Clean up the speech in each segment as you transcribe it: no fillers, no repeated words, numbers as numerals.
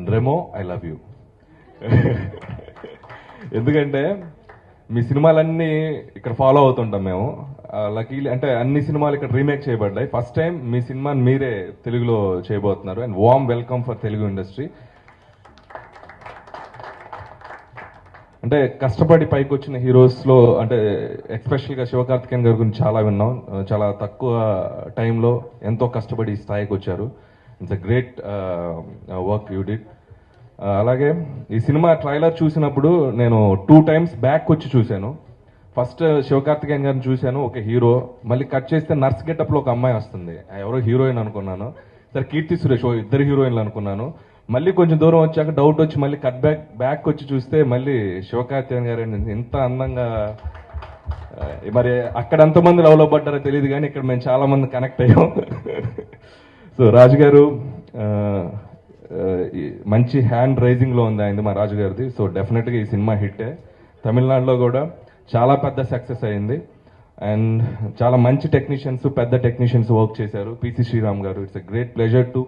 And Remo I love you. ఎందుకంటే మీ సినిమాలన్నీ ఇక్కడ ఫాలో అవుతుంటాం మేము. లక్కీలీ అంటే అన్ని సినిమాలు ఇక్కడ రీమేక్ చేయబడ్డాయి. ఫస్ట్ టైం మీ సినిమాని మీరే తెలుగులో చేయబోతున్నారు. And warm welcome for Telugu industry. అంటే కష్టపడి పైకి వచ్చిన హీరోస్లో అంటే ఎస్పెషల్గా శివకార్తికేయన్ గారి గురించి చాలా విన్నాం. చాలా తక్కువ టైంలో ఎంతో కష్టపడి ఈ స్థాయికి వచ్చారు. It's a great work you did. అలాగే ఈ సినిమా ట్రైలర్ చూసినప్పుడు నేను 2 times బ్యాక్ వచ్చి చూశాను. ఫస్ట్ శివకార్తికేయన్ గారిని చూశాను, ఒక హీరో. మళ్ళీ కట్ చేస్తే నర్స్ గెటప్లో ఒక అమ్మాయి వస్తుంది, ఎవరో హీరోయిన్ అనుకున్నాను. సరే కీర్తి సురేష్, ఇద్దరు హీరోయిన్లు అనుకున్నాను. మళ్ళీ కొంచెం దూరం వచ్చాక డౌట్ వచ్చి మళ్ళీ కట్ బ్యాక్ వచ్చి చూస్తే మళ్ళీ శివకార్తికేయన్ గారు ఎంత అందంగా. మరి అక్కడ ఎంతమంది లవ్లో పడ్డారో తెలియదు కానీ ఇక్కడ మేము చాలా మంది కనెక్ట్ అయ్యాం. సో రాజు గారు మంచి హ్యాండ్ రైజింగ్లో ఉంది అయింది మా రాజు గారిది. సో డెఫినెట్గా ఈ సినిమా హిట్టే. తమిళనాడులో కూడా చాలా పెద్ద సక్సెస్ అయింది. అండ్ చాలా మంచి టెక్నీషియన్స్, పెద్ద టెక్నీషియన్స్ వర్క్ చేశారు. పిసి శ్రీరామ్ గారు, it's a great pleasure to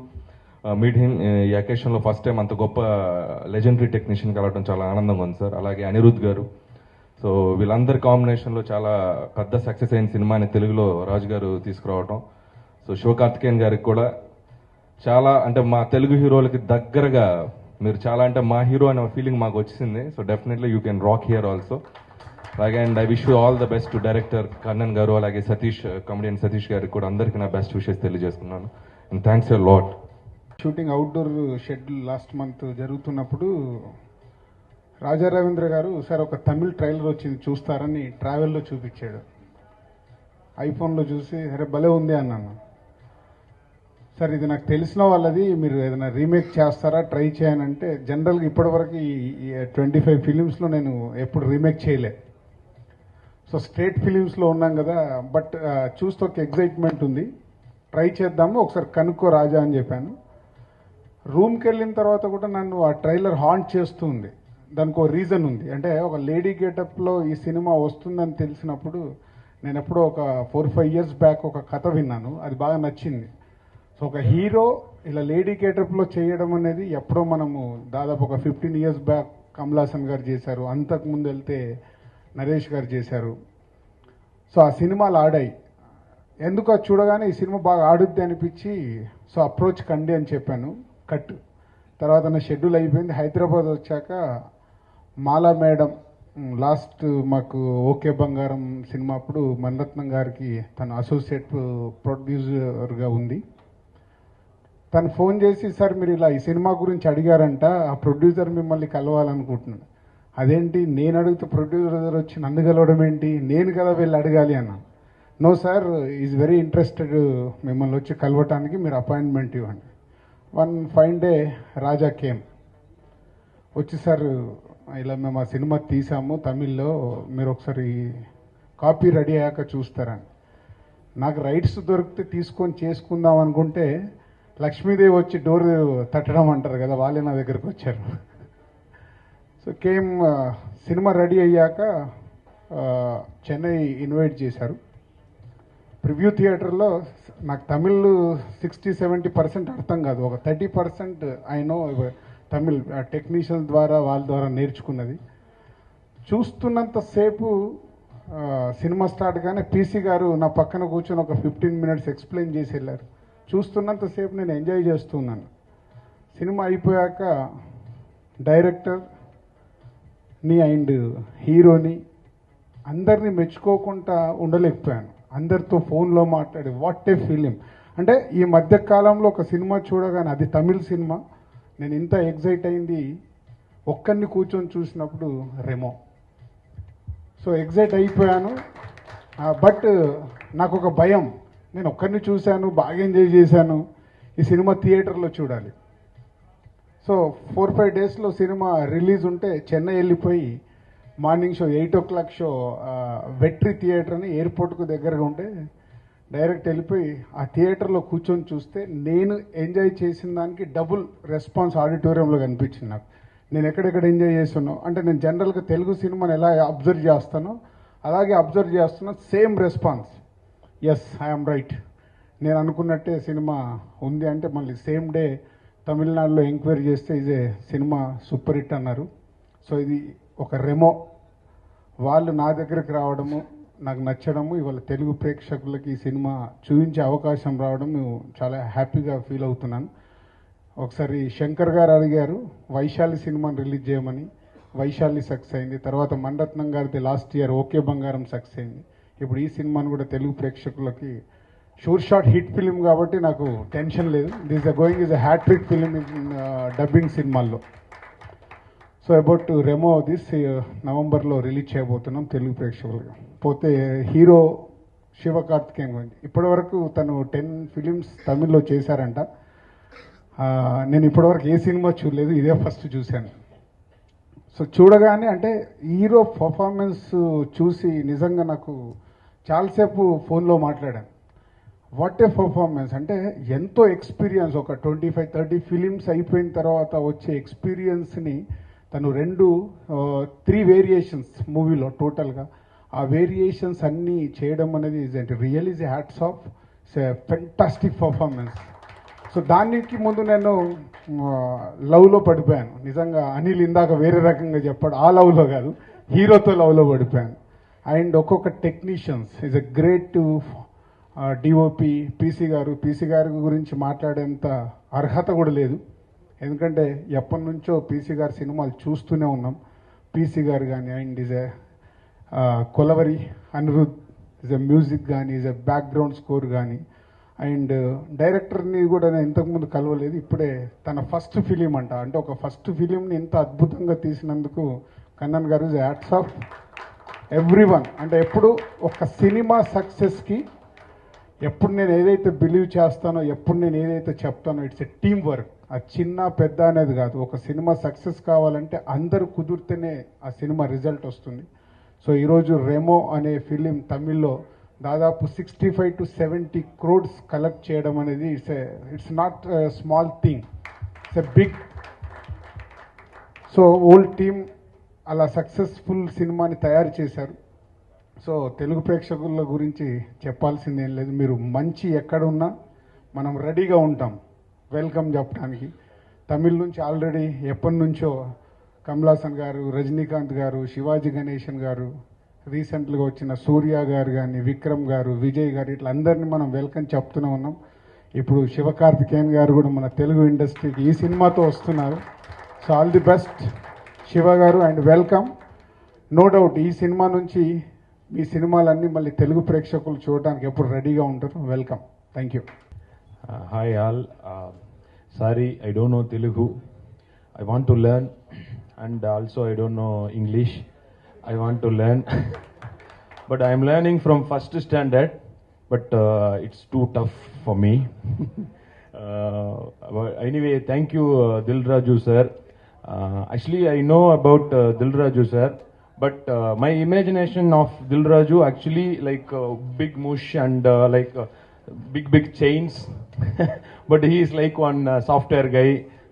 meet him. ఈ అకేషన్లో ఫస్ట్ టైం అంత గొప్ప లెజెండరీ టెక్నీషియన్ కలవడం చాలా ఆనందంగా ఉంది సార్. అలాగే అనిరుద్ గారు. సో వీళ్ళందరి కాంబినేషన్లో చాలా పెద్ద సక్సెస్ అయిన సినిమాని తెలుగులో రాజు గారు తీసుకురావటం. సో శివకార్తికేయన్ గారికి కూడా చాలా అంటే మా తెలుగు హీరోలకి దగ్గరగా మీరు చాలా అంటే మా హీరో అనే ఫీలింగ్ మాకు వచ్చింది. So definitely you can rock here also. అలాగే and I wish you all the best to director Kannan garu, అలాగే సతీష్, కమెడియన్ సతీష్ గారికి కూడా అందరికీ నా బెస్ట్ విషెస్ తెలియజేస్తున్నాను. And thanks a lot. Shooting outdoor schedule last month జరుగుతున్నప్పుడు రాజా రవీంద్ర గారు సార్ ఒక తమిళ్ ట్రైలర్ వచ్చింది చూస్తారని ట్రావెల్లో చూపించాడు. ఐఫోన్లో చూసి సరే భలే ఉంది అన్నాను. సార్ ఇది నాకు తెలిసిన వాళ్ళది, మీరు ఏదైనా రీమేక్ చేస్తారా ట్రై చేయనంటే, జనరల్గా ఇప్పటివరకు ఈ 25 ఫిలిమ్స్లో నేను ఎప్పుడు రీమేక్ చేయలే. సో స్ట్రేట్ ఫిలిమ్స్లో ఉన్నాం కదా, బట్ చూస్తే ఒక ఎగ్జైట్మెంట్ ఉంది, ట్రై చేద్దాము ఒకసారి కనుక్కో రాజా అని చెప్పాను. రూమ్కి వెళ్ళిన తర్వాత కూడా నన్ను ఆ ట్రైలర్ హాంట్ చేస్తూ ఉంది. దానికి ఒక రీజన్ ఉంది. అంటే ఒక లేడీ గెటప్లో ఈ సినిమా వస్తుందని తెలిసినప్పుడు నేను ఎప్పుడో ఒక 4-5 years బ్యాక్ ఒక కథ విన్నాను, అది బాగా నచ్చింది. సో ఒక హీరో ఇలా లేడీ గెటప్లో చేయడం అనేది ఎప్పుడో మనము దాదాపు ఒక 15 years బ్యాక్ కమల్ హాసన్ గారు చేశారు, అంతకుముందు వెళ్తే నరేష్ గారు చేశారు. సో ఆ సినిమాలు ఆడాయి. ఎందుకు అది చూడగానే ఈ సినిమా బాగా ఆడుద్ది అనిపించి సో అప్రోచ్ కండి అని చెప్పాను. కట్ తర్వాత నా షెడ్యూల్ అయిపోయింది. హైదరాబాద్ వచ్చాక మాలా మేడం లాస్ట్ మాకు ఓకే బంగారం సినిమా అప్పుడు మణిరత్నం గారికి తను అసోసియేట్ ప్రొడ్యూసర్గా ఉంది. తను ఫోన్ చేసి సార్ మీరు ఇలా ఈ సినిమా గురించి అడిగారంట, ఆ ప్రొడ్యూసర్ మిమ్మల్ని కలవాలనుకుంటున్నాను. అదేంటి నేను అడిగితే ప్రొడ్యూసర్ వచ్చి నన్ను కలవడం ఏంటి, నేను కదా వెళ్ళి అడగాలి అన్నా. No sir is very interested మిమ్మల్ని వచ్చి కలవటానికి, మీరు అపాయింట్మెంట్ ఇవ్వండి. One fine day Raja came వచ్చి సార్ ఇలా మేము ఆ సినిమా తీసాము తమిళ్లో, మీరు ఒకసారి కాపీ రెడీ అయ్యాక చూస్తారని. నాకు రైట్స్ దొరికితే తీసుకొని చేసుకుందాం అనుకుంటే లక్ష్మీదేవి వచ్చి డోర్ తట్టడం అంటారు కదా, వాళ్ళే నా దగ్గరకు వచ్చారు. సో కేమ్ సినిమా రెడీ అయ్యాక చెన్నై ఇన్వైట్ చేశారు. ప్రివ్యూ థియేటర్లో నాకు తమిళ్ 60-70% అర్థం కాదు, ఒక 30% ఐ నో తమిళ్ టెక్నీషియన్స్ ద్వారా వాళ్ళ ద్వారా నేర్చుకున్నది. చూస్తున్నంతసేపు సినిమా స్టార్ట్ కానీ పీసీ గారు నా పక్కన కూర్చొని ఒక 15 minutes ఎక్స్ప్లెయిన్ చేసి వెళ్ళారు. చూస్తున్నంతసేపు నేను ఎంజాయ్ చేస్తున్నాను. సినిమా అయిపోయాక డైరెక్టర్ని అండ్ హీరోని అందరినీ మెచ్చుకోకుండా ఉండలేకపోయాను. అందరితో ఫోన్లో మాట్లాడి వాట్ ఏ ఫిలిం. అంటే ఈ మధ్య కాలంలో ఒక సినిమా చూడగానే, అది తమిళ్ సినిమా, నేను ఇంత ఎగ్జైట్ అయింది ఒక్కరిని కూర్చొని చూసినప్పుడు రెమో. సో ఎగ్జైట్ అయిపోయాను. బట్ నాకు ఒక భయం, నేను ఒక్కరిని చూశాను, బాగా ఎంజాయ్ చేశాను, ఈ సినిమా థియేటర్లో చూడాలి. సో 4-5 daysలో సినిమా రిలీజ్ ఉంటే చెన్నై వెళ్ళిపోయి morning show 8 o'clock show Vetri theatre అని ఎయిర్పోర్ట్కు దగ్గరగా ఉంటే డైరెక్ట్ వెళ్ళిపోయి ఆ థియేటర్లో కూర్చొని చూస్తే నేను ఎంజాయ్ చేసిన దానికి డబుల్ రెస్పాన్స్ ఆడిటోరియంలో కనిపించింది నాకు. నేను ఎక్కడెక్కడ ఎంజాయ్ చేస్తున్నాను అంటే, నేను జనరల్గా తెలుగు సినిమాని ఎలా అబ్జర్వ్ చేస్తానో అలాగే అబ్జర్వ్ చేస్తున్నా, same response. Yes I'm right, నేను అనుకున్నట్టే సినిమా ఉంది అంటే మళ్ళీ సేమ్ డే తమిళనాడులో ఎంక్వైరీ చేస్తే ఇదే సినిమా సూపర్ హిట్ అన్నారు. సో ఇది ఒక రెమో వాళ్ళు నా దగ్గరికి రావడము, నాకు నచ్చడము, ఇవాళ తెలుగు ప్రేక్షకులకి ఈ సినిమా చూపించే అవకాశం రావడం చాలా హ్యాపీగా ఫీల్ అవుతున్నాను. ఒకసారి శంకర్ గారు అడిగారు వైశాలి సినిమాని రిలీజ్ చేయమని. వైశాలి సక్సెస్ అయింది. తర్వాత మణిరత్నం గారిది లాస్ట్ ఇయర్ ఓకే బంగారం సక్సెస్ అయింది. ఇప్పుడు ఈ సినిమాను కూడా తెలుగు ప్రేక్షకులకి షూర్ షాట్ హిట్ ఫిలిం కాబట్టి నాకు టెన్షన్ లేదు. This going is a hattrick film in dubbing సినిమాల్లో. సో అబౌట్ రెమో దిస్ నవంబర్లో రిలీజ్ చేయబోతున్నాం తెలుగు ప్రేక్షకులుగా. పోతే హీరో శివకార్తికేయన్ గురించి ఇప్పటివరకు తను 10 ఫిలిమ్స్ తమిళ్లో చేశారంట. నేను ఇప్పటివరకు ఏ సినిమా చూడలేదు, ఇదే ఫస్ట్ చూశాను. సో చూడగానే అంటే హీరో పర్ఫార్మెన్స్ చూసి నిజంగా నాకు చాలాసేపు ఫోన్లో మాట్లాడాను. వాట్ ఏ పర్ఫార్మెన్స్ అంటే ఎంతో ఎక్స్పీరియన్స్, ఒక 25-30 ఫిలిమ్స్ అయిపోయిన తర్వాత వచ్చే ఎక్స్పీరియన్స్ని తను 3 వేరియేషన్స్ మూవీలో టోటల్గా ఆ వేరియేషన్స్ అన్నీ చేయడం అనేది real is a hats off. It's a fantastic performance. So దానికి ముందు నేను లవ్లో పడిపోయాను నిజంగా. అనిల్ ఇందాక వేరే రకంగా చెప్పాడు, ఆ లవ్లో కాదు, హీరోతో లవ్లో పడిపోయాను. అండ్ ఒక్కొక్క technicians is a great DOP PC గారి గురించి మాట్లాడేంత అర్హత కూడా లేదు. ఎందుకంటే ఎప్పటి నుంచో పీసీ గారి సినిమాలు చూస్తూనే ఉన్నాం. పీసీ గారు కానీ and is a Kolaveri Anirudh is a music కానీ ఈజ్ ఎ బ్యాక్గ్రౌండ్ స్కోర్ కానీ అండ్ డైరెక్టర్ని కూడా నేను ఇంతకుముందు కలవలేదు. ఇప్పుడే తన ఫస్ట్ ఫిలిం అంట. అంటే ఒక ఫస్ట్ ఫిలింని ఇంత అద్భుతంగా తీసినందుకు కన్నన్ గారు ఈజ్ హ్యాట్స్ ఆఫ్ ఎవ్రీవన్. అంటే ఎప్పుడు ఒక సినిమా సక్సెస్కి ఎప్పుడు నేను ఏదైతే బిలీవ్ చేస్తానో, ఎప్పుడు నేను ఏదైతే చెప్తానో, ఇట్స్ ఎ టీమ్ వర్క్. ఆ చిన్న పెద్ద అనేది కాదు. ఒక సినిమా సక్సెస్ కావాలంటే అందరూ కుదిరితేనే ఆ సినిమా రిజల్ట్ వస్తుంది. సో ఈరోజు రెమో అనే ఫిలిం తమిళ్లో దాదాపు 65 to 70 crores కలెక్ట్ చేయడం అనేది it's not small thing, it's a big. So all team అలా సక్సెస్ఫుల్ సినిమాని తయారు చేశారు. సో తెలుగు ప్రేక్షకుల గురించి చెప్పాల్సింది ఏం లేదు. మీరు మంచి ఎక్కడున్నా మనం రెడీగా ఉంటాం వెల్కమ్ చెప్పడానికి. తమిళ్ నుంచి ఆల్రెడీ ఎప్పటి నుంచో కమలాసన్ గారు, రజనీకాంత్ గారు, శివాజీ గణేశన్ గారు, రీసెంట్గా వచ్చిన సూర్య గారు కానీ, విక్రమ్ గారు, విజయ్ గారు, ఇట్లా అందరినీ మనం వెల్కమ్ చెప్తూనే ఉన్నాం. ఇప్పుడు శివకార్తికేయన్ గారు కూడా మన తెలుగు ఇండస్ట్రీకి ఈ సినిమాతో వస్తున్నారు. So all the best Shiva గారు అండ్ వెల్కమ్. నో డౌట్ ఈ సినిమా నుంచి మీ సినిమాలన్నీ మళ్ళీ తెలుగు ప్రేక్షకులు చూడడానికి ఎప్పుడు రెడీగా ఉంటారు. Welcome. Thank you. Hi all. Sorry, I don't know Telugu. I want to learn, and also I don't know English. I want to learn, but I am learning from first standard. But it's too tough for me. But anyway, thank you, Dil Raju sir. Actually, I know about Dil Raju sir, but my imagination of Dil Raju actually like big mush and like. Big chains, but he is like one software guy.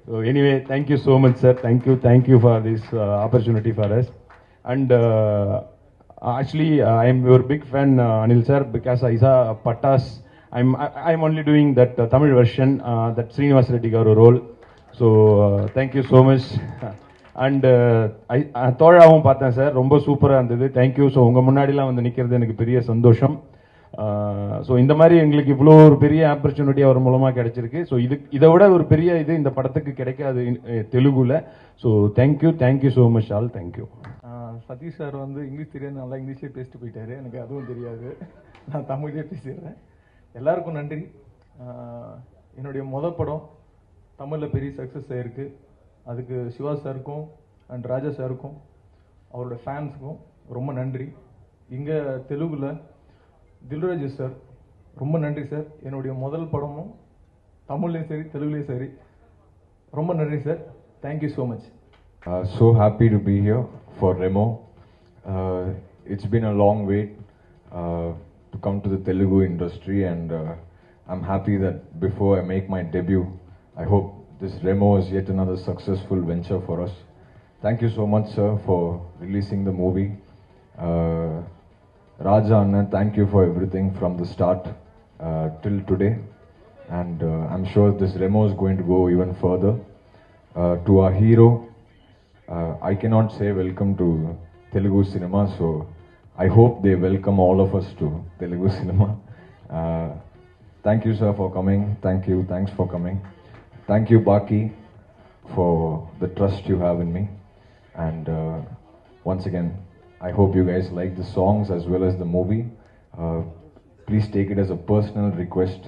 So anyway, thank you so much sir. Thank you for this opportunity for us. And actually I am your big fan, Anil sir, because I saw Pattas. I'm only doing that Tamil version, that Srinivas Reddy garu role. So thank you so much. And I தோழாவும் பார்த்தேன் sir, ரொம்ப சூப்பராக இருந்தது. Thank you. So உங்கள் முன்னாடிலாம் வந்து நிற்கிறது எனக்கு பெரிய சந்தோஷம். ஸோ இந்த மாதிரி எங்களுக்கு இவ்வளோ ஒரு பெரிய ஆப்பர்ச்சுனிட்டி அவர் மூலமாக கிடைச்சிருக்கு. ஸோ இதை விட ஒரு பெரிய இது இந்த படத்துக்கு கிடைக்காது தெலுங்குல. So thank you so much all. Thank you. Sathish sir வந்து இங்கிலீஷ் தெரியாது, நல்லா இங்கிலீஷ்லேயே பேசிட்டு போயிட்டாரு. எனக்கு அதுவும் தெரியாது, நான் தமிழ்லேயே பேசிடுறேன். எல்லாருக்கும் நன்றி. என்னுடைய மொதல் படம் தமிழில் பெரிய சக்ஸஸ் ஆகிருக்கு. அதுக்கு சிவா சாருக்கும் அண்ட் ராஜா சாருக்கும் அவரோட ஃபேன்ஸுக்கும் ரொம்ப நன்றி. இங்கே தெலுங்குல தில்ராஜு சார் ரொம்ப நன்றி சார். என்னுடைய முதல் படமும் தமிழ்லையும் சரி தெலுங்குலையும் சரி ரொம்ப நன்றி sir. Thank you so much. So happy to be here for Remo. It's been a long wait to come to the Telugu industry, and I'm happy that before I make my debut, I hope this Remo is yet another successful venture for us. Thank you so much sir for releasing the movie. Raja Anna, thank you for everything from the start till today. and I'm sure this Remo is going to go even further. To our hero, I cannot say welcome to Telugu cinema, so I hope they welcome all of us to Telugu cinema. Thank you, sir, for coming. Thanks for coming. Thank you, Baki, for the trust you have in me. And once again, I hope you guys like the songs as well as the movie. Please take it as a personal request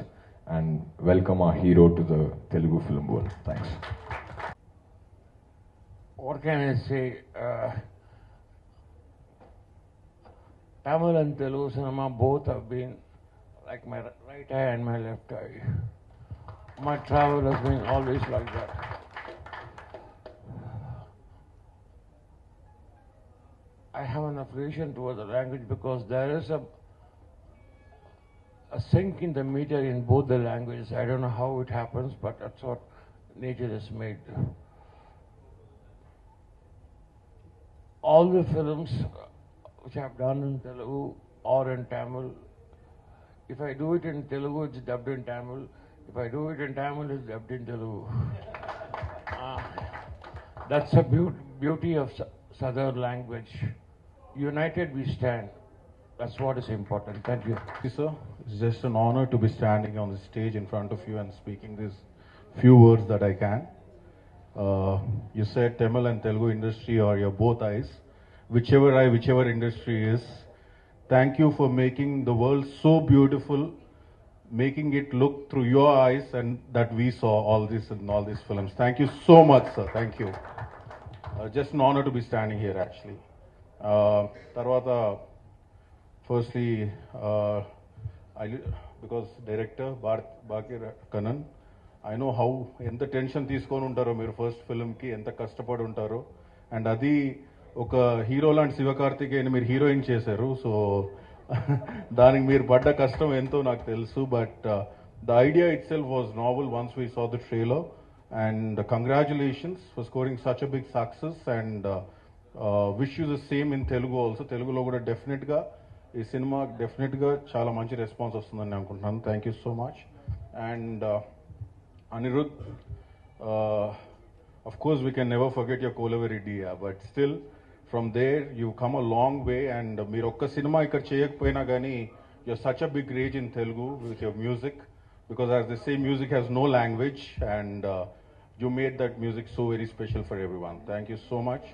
and welcome our hero to the Telugu film world. Thanks. What can I say? Tamil and Telugu cinema both have been like my right eye and my left eye. My travel has been always like that. I have an appreciation towards the language because there is a sync in the meter in both the languages. I don't know how it happens, but that's what nature has made. All the films which I've done in Telugu or in Tamil, if I do it in Telugu, it's dubbed in Tamil. If I do it in Tamil, it's dubbed in Telugu. That's the beauty of southern language. United we stand. That's what is important. Thank you. Thank you, sir. It's just an honor to be standing on the stage in front of you and speaking these few words that I can. You said Tamil and Telugu industry are your both eyes. Whichever industry is. Thank you for making the world so beautiful, making it look through your eyes, and that we saw all this in all these films. Thank you so much, sir. Thank you. Just an honor to be standing here, actually. Tarvata, firstly, because director Baki Kannan, I know how ఎంత tension తీసుకొని ఉంటారో మీరు first ఫిల్మ్కి, ఎంత కష్టపడి ఉంటారో. And అది ఒక hero లాంటి శివకార్తికేయని మీరు హీరోయిన్ చేశారు. సో దానికి మీరు పడ్డ కష్టం ఎంతో నాకు తెలుసు. But the idea itself was novel once we saw the trailer. And congratulations for scoring such a big success. And wish you the same in Telugu also. తెలుగులో కూడా డెఫినెట్గా ఈ సినిమా డెఫినెట్గా చాలా మంచి రెస్పాన్స్ వస్తుందని అనుకుంటున్నాను. Thank you so much. And Anirudh, of course we can never forget your Kolaveri Dia, but still from there you've come a long way. And meer okka cinema ikkada cheyakapoyina gaani you're such a big rage in Telugu with your music, because as they say, music has no language, and you made that music so very special for everyone. Thank you so much.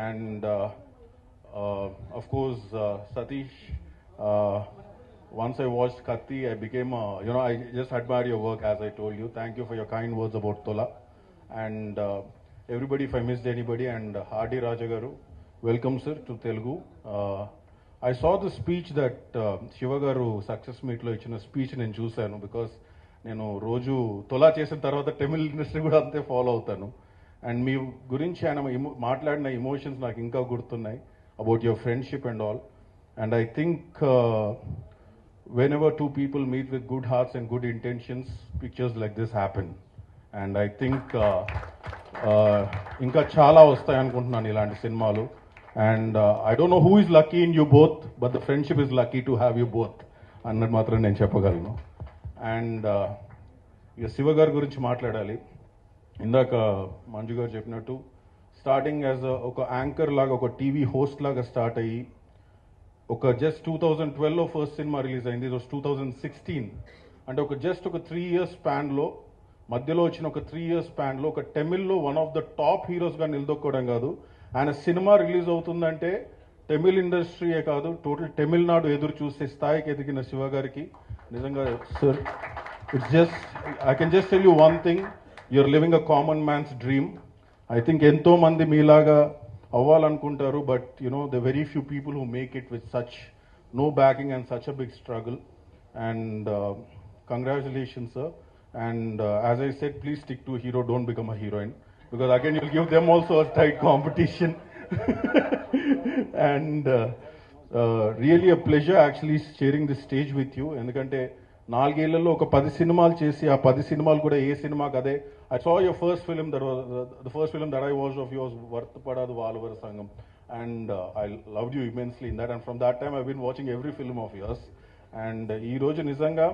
And of course Satish, once I watched Katti, I became I just admire your work, as I told you. Thank you for your kind words about Tola. And everybody, if I missed anybody, and R.D. Rajagaru, welcome sir to Telugu. I saw the speech that Shiva garu success meet lo ichina speech nenu chusanu, because nenu roju Tola chesin tarvata Tamil industry kuda ante follow avutanu. And మీ గురించి ఆయన మాట్లాడిన emotions నాకు ఇంకా గుర్తున్నాయి, about your friendship and all. And I think whenever two people meet with good hearts and good intentions, pictures like this happen. And I think ఇంకా చాలా వస్తాయి అనుకుంటున్నాను ఇలాంటి సినిమాలు. And I don't know who is lucky in you both, but the friendship is lucky to have you both అన్నది మాత్రం నేను చెప్పగలను. అండ్ ఇక శివ గారి గురించి మాట్లాడాలి. ఇందాక మంజు గారు చెప్పినట్టు స్టార్టింగ్ యాజ్ ఒక యాంకర్ లాగా, ఒక టీవీ హోస్ట్ లాగా స్టార్ట్ అయ్యి, ఒక జస్ట్ 2012లో ఫస్ట్ సినిమా రిలీజ్ అయింది. ఇది 2016. అంటే ఒక జస్ట్ ఒక 3 years స్పాన్లో, మధ్యలో వచ్చిన ఒక 3 years స్పాన్లో ఒక తమిళ్లో వన్ ఆఫ్ ద టాప్ హీరోస్గా నిలదొక్కడం కాదు, ఆయన సినిమా రిలీజ్ అవుతుందంటే తమిళ్ ఇండస్ట్రీయే కాదు, టోటల్ తమిళనాడు ఎదురు చూసే స్థాయికి ఎదిగిన శివ గారికి నిజంగా sir, it's just I can just tell you one thing, you're living a common man's dream. I think ఎంతో మంది మీలాగా అవ్వాలనుకుంటారు, but the very few people who make it with such no backing and such a big struggle. And congratulations sir. And as I said, please stick to a hero, don't become a heroine, because again you'll give them also a tight competition. And really a pleasure actually sharing this stage with you. ఎందుకంటే 4 ఏళ్లలో ఒక 10 సినిమాలు చేసి, ఆ 10 సినిమాలు కూడా ఏ సినిమాకి అదే. I saw your first film, that was the first film that I watched of yours, Varthapadadu Valuvara Sangam, and I loved you immensely in that. And from that time I've been watching every film of yours. And ee roju nizanga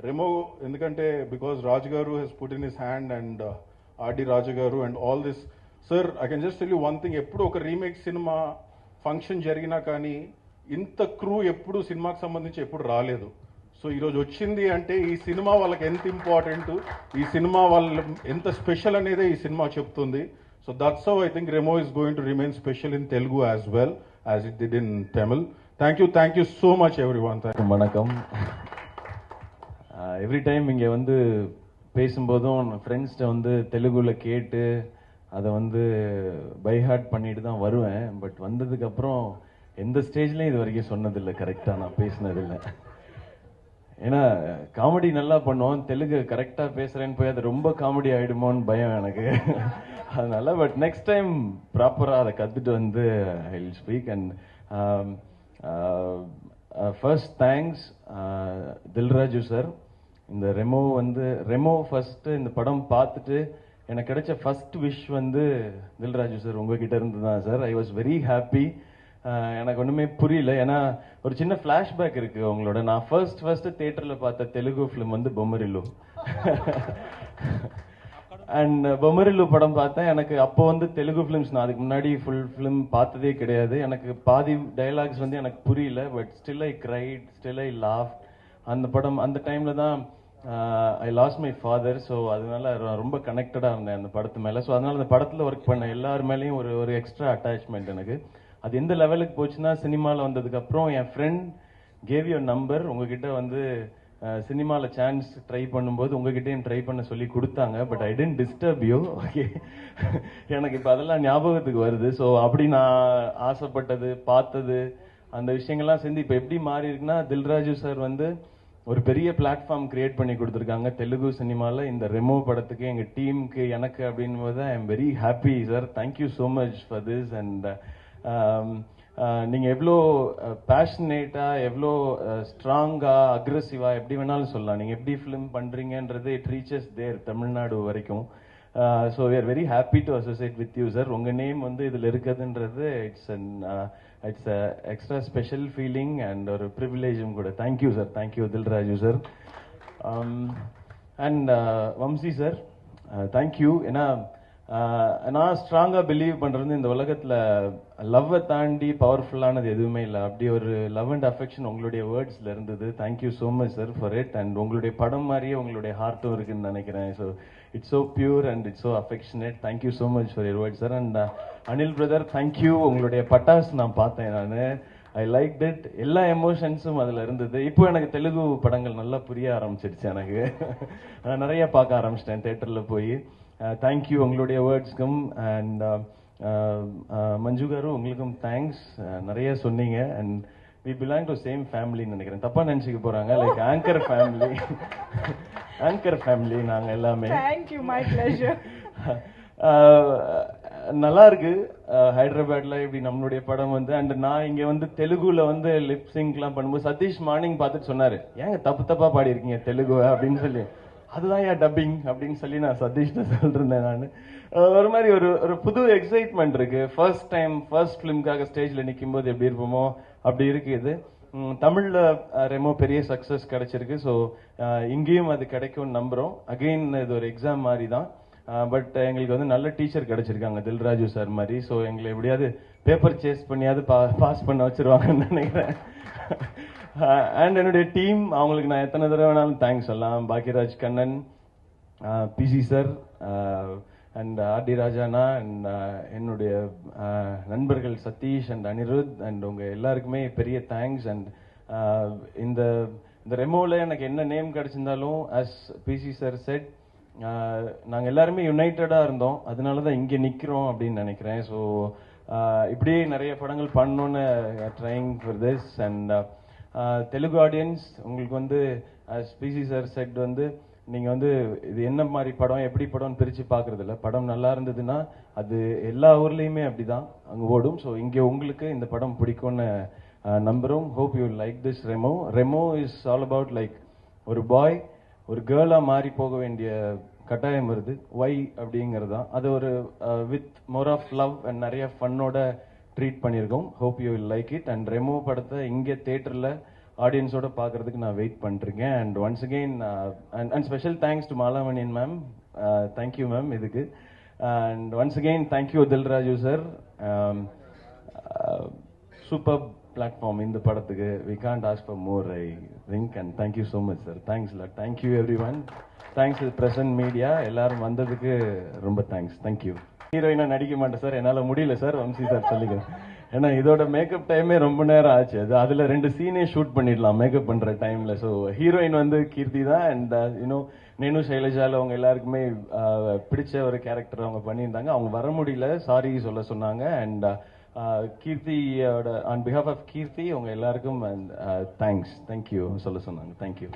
Remo ఎందుకంటే because Raju garu he's put in his hand and RD Raju garu and all this sir I can just tell you one thing, ఎప్పుడు ఒక remake cinema function జరిగినా కానీ ఇంత crew ఎప్పుడు సినిమాకి సంబంధించి ఎప్పుడు రాలేదు. సో ఈరోజు వచ్చింది అంటే ఈ సినిమా వాళ్ళకి ఎంత ఇంపార్టెంట్, ఈ సినిమా వాళ్ళ ఎంత స్పెషల్ అనేదే ఈ సినిమా చెప్తుంది. So that's how I think Remo is going to remain special in Telugu as well as it did in Tamil. Thank you so much everyone. வணக்கம். எவ்ரி டைம் இங்கே வந்து பேசும்போதும் ஃப்ரெண்ட்ஸ்கிட்ட வந்து தெலுங்குல கேட்டு அதை வந்து பை ஹார்ட் பண்ணிட்டு தான் வருவேன். பட் வந்ததுக்கப்புறம் எந்த ஸ்டேஜ்லையும் இது வரைக்கும் சொன்னதில்லை, கரெக்டாக நான் பேசினதில்லை. ஏன்னா காமெடி நல்லா பண்ணுவோம், தெலுங்கு கரெக்டாக பேசுகிறேன்னு போய் அது ரொம்ப காமெடி ஆகிடுமோன்னு பயம் எனக்கு. அதனால பட் நெக்ஸ்ட் டைம் ப்ராப்பராக அதை கற்றுட்டு வந்து I will speak. And first thanks Dil Raju sir. இந்த ரெமோ ஃபர்ஸ்ட்டு இந்த படம் பார்த்துட்டு எனக்கு கிடைச்ச ஃபர்ஸ்ட் விஷ் வந்து தில்ராஜு சார் உங்ககிட்ட இருந்து தான் sir. I was very happy. எனக்கு ஒன்றுமே புரியல, ஏன்னா ஒரு சின்ன ஃப்ளாஷ்பேக் இருக்கு உங்களோட. நான் ஃபர்ஸ்ட் தியேட்டரில் பார்த்த தெலுங்கு ஃபிலிம் வந்து பொம்மரில்லு. அண்ட் பொம்மரில்லு படம் பார்த்தேன். எனக்கு அப்போ வந்து தெலுங்கு ஃபிலிம்ஸ் நான் அதுக்கு முன்னாடி ஃபுல் ஃபிலிம் பார்த்ததே கிடையாது. எனக்கு பாதி டைலாக்ஸ் வந்து எனக்கு புரியல, but still I cried, still I laugh. அந்த படம் அந்த டைமில் தான் ஐ லாஸ்ட் மை ஃபாதர். ஸோ அதனால ரொம்ப கனெக்டடாக இருந்தேன் அந்த படத்து மேலே. ஸோ அதனால அந்த படத்தில் ஒர்க் பண்ண எல்லார் மேலேயும் ஒரு எக்ஸ்ட்ரா அட்டாச்மெண்ட் எனக்கு. அது எந்த லெவலுக்கு போச்சுன்னா, சினிமாவில் வந்ததுக்கப்புறம் என் ஃப்ரெண்ட் கேவ் யூ நம்பர், உங்ககிட்ட வந்து சினிமாவில் சான்ஸ் ட்ரை பண்ணும்போது உங்ககிட்டயும் ட்ரை பண்ண சொல்லி கொடுத்தாங்க. But I didn't disturb you. Okay, எனக்கு இப்போ அதெல்லாம் ஞாபகத்துக்கு வருது. ஸோ அப்படி நான் ஆசைப்பட்டது, பார்த்தது, அந்த விஷயங்கள்லாம் சேர்ந்து இப்போ எப்படி மாறி இருக்குன்னா, தில்ராஜு சார் வந்து ஒரு பெரிய பிளாட்ஃபார்ம் கிரியேட் பண்ணி கொடுத்துருக்காங்க தெலுங்கு சினிமாவில். இந்த ரெமோ படத்துக்கு, எங்கள் டீமுக்கு, எனக்கு அப்படின்போது I am very happy sir. Thank you so much for this. And நீங்கள் எவ்வளோ பேஷனேட்டாக, எவ்வளோ ஸ்ட்ராங்காக, அக்ரெசிவாக, எப்படி வேணாலும் சொல்லலாம். நீங்கள் எப்படி ஃபிலிம் பண்ணுறீங்கன்றது இட் ரீச்சஸ் தேர் தமிழ்நாடு வரைக்கும். So we are very happy to associate with you sir. உங்கள் நேம் வந்து இதில் இருக்குதுன்றது it's extra special feeling and ஒரு ப்ரிவிலேஜும் கூட. Thank you sir. Thank you Dil Raju sir. And Vamsi sir, thank you. ஏன்னா நான் ஸ்ட்ராங்காக பிலீவ் பண்ணுறது, இந்த உலகத்தில் லவ்வை தாண்டி பவர்ஃபுல்லானது எதுவுமே இல்லை. அப்படி ஒரு லவ் அண்ட் அஃபெக்ஷன் உங்களுடைய வேர்ட்ஸில் இருந்தது. Thank you so much sir for it. And உங்களுடைய படம் மாதிரியே உங்களுடைய ஹார்ட்டும் இருக்குன்னு நினைக்கிறேன். So it's so pure and it's so affectionate. Thank you so much for your words sir. And Anil brother, thank you. உங்களுடைய பட்டாஸ் நான் பார்த்தேன், நான் ஐ லைக் இட். எல்லா எமோஷன்ஸும் அதில் இருந்தது. இப்போ எனக்கு தெலுங்கு படங்கள் நல்லா புரிய ஆரம்பிச்சிருச்சு. எனக்கு நான் நிறைய பார்க்க ஆரம்பிச்சிட்டேன் தேட்டரில் போய். தேங்க்யூ உங்களுடைய வேர்ட்ஸ்க்கும். அண்ட் மஞ்சு காரு, உங்களுக்கும் தேங்க்ஸ். நிறைய சொன்னீங்க. And we belong to same ஃபேமிலின்னு நினைக்கிறேன். தப்பாக நினச்சிக்க போகிறாங்க. Like anchor family, anchor family நாங்கள் எல்லாமே. Thank you, my pleasure. நல்லா இருக்கு ஹைதராபாத்ல இப்படி நம்மளுடைய படம் வந்து. அண்ட் நான் இங்க வந்து தெலுங்குல வந்து லிப்சிங்க்லாம் பண்ணும்போது சதீஷ் மார்னிங் பார்த்துட்டு சொன்னாரு, ஏங்க தப்பா பாடி இருக்கீங்க தெலுங்கு அப்படின்னு சொல்லி. அதுதான் ஏன் டப்பிங் அப்படின்னு சொல்லி நான் சதீஷ்ட சொல்லிருந்தேன். நான் ஒரு மாதிரி ஒரு புது எக்ஸைட்மெண்ட் இருக்கு. ஃபர்ஸ்ட் டைம் ஃபர்ஸ்ட் ஃபிலிம்காக ஸ்டேஜ்ல நிற்கும் போது எப்படி இருப்போமோ அப்படி இருக்கு இது. தமிழ்ல ரெமோ பெரிய சக்சஸ் கிடைச்சிருக்கு. ஸோ இங்கேயும் அது கிடைக்கும்னு நம்புறோம். அகெயின் இது ஒரு எக்ஸாம் மாதிரி தான். பட் எங்களுக்கு வந்து நல்ல டீச்சர் கிடைச்சிருக்காங்க தில்ராஜு சார் மாதிரி. ஸோ எங்களை எப்படியாவது பேப்பர் சேஸ் பண்ணியாவது பாஸ் பண்ண வச்சிருவாங்கன்னு நினைக்கிறேன். அண்ட் என்னுடைய டீம், அவங்களுக்கு நான் எத்தனை தடவை வேணாலும் தேங்க்ஸ் சொல்லலாம். Bhagyaraj Kannan, PC sir, and RD ராஜானா, அண்ட் என்னுடைய நண்பர்கள் சதீஷ் அண்ட் அனிருத் அண்ட் உங்க எல்லாருக்குமே பெரிய தேங்க்ஸ். அண்ட் இந்த ரெமோவில் எனக்கு என்ன நேம் கிடைச்சிருந்தாலும், அஸ் பிசி சார் செட், நாங்கள் எல்லாருமே யுனைட்டடாக இருந்தோம். அதனால தான் இங்கே நிற்கிறோம் அப்படின்னு நினைக்கிறேன். ஸோ இப்படியே நிறைய படங்கள் பண்ணணுன்னு trying for this. And Telugu audience, உங்களுக்கு வந்து பிசி சார் செட் வந்து நீங்கள் வந்து இது என்ன மாதிரி படம், எப்படி படம்னு பிரித்து பார்க்குறது இல்லை. படம் நல்லா இருந்ததுன்னா அது எல்லா ஊர்லேயுமே அப்படி தான் அங்கே ஓடும். ஸோ இங்கே உங்களுக்கு இந்த படம் பிடிக்கும்னு நம்புகிறோம். Hope you like this Remo. Remo is all about like ஒரு பாய் ஒரு கேர்ளாக மாறி போக வேண்டிய கட்டாயம் வருது. ஒய் அப்படிங்கிறது தான். அது ஒரு with more of love and நிறைய ஃபன்னோட ட்ரீட் பண்ணியிருக்கோம். Hope you will like it. And Remo படத்தை இங்கே தேட்டரில் ஆடியன்ஸோட பார்க்கறதுக்கு நான் வெயிட் பண்ணிருக்கேன். And once again and special thanks to Malamaniyan ma'am. Thank you ma'am இதுக்கு. And once again thank you Dil Raju sir. Super platform இந்த படத்துக்கு. We can't ask for more I think. And thank you so much sir. Thanks lot. Thank you everyone. Thanks present media எல்லாரும் வந்ததுக்கு ரொம்ப thanks. Thank you. ஹீரோயினா நடிக்க மாட்டேன் sir, என்னால் முடியல சார். வம்சி சார் சொல்லிக்கிறேன். ஏன்னா இதோட மேக்கப் டைமே ரொம்ப நேரம் ஆச்சு. அதில் 2 சீனே ஷூட் பண்ணிடலாம் மேக்கப் பண்ணுற டைமில். ஸோ ஹீரோயின் வந்து கீர்த்தி தான். அண்ட் யூனோ நேனு சைலஜால அவங்க எல்லாருக்குமே பிடிச்ச ஒரு கேரக்டர் அவங்க பண்ணியிருந்தாங்க. அவங்க வர முடியல, சாரி சொல்ல சொன்னாங்க. அண்ட் கீர்த்தியோட ஆன் பிஹாஃப் ஆஃப் கீர்த்தி அவங்க எல்லாருக்கும் தேங்க்ஸ், தேங்க்யூ சொல்ல சொன்னாங்க. தேங்க்யூ.